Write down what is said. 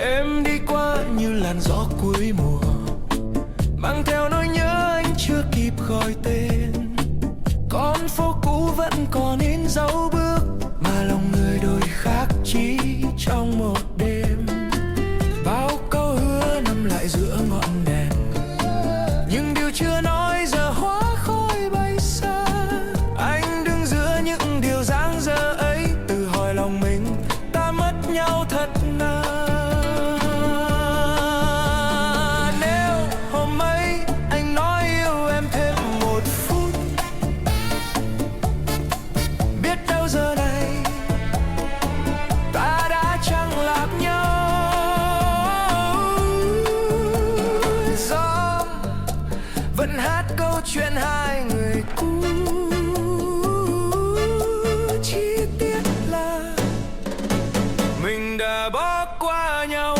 Đêm đi qua như làn gió cuối mùa, mang theo nỗi nhớ anh chưa kịp gọi tên. Con phố cũ vẫn còn in dấu bước, mà lòng người đôi khác chỉ trong một đêm. Bao câu hứa nằm lại giữa ngọn đèn, nhưng điều chưa nói giờ hóa khói bay xa. Anh đứng giữa những điều dang dở ấy, tự hỏi lòng mình ta mất nhau thật nào. Nếu hôm ấy anh nói yêu em thêm một phút, biết đâu giờ này ta đã chẳng lạc nhau. Gió vẫn hát câu chuyện hai người cũ, chi tiết là mình đã bỏ qua nhau.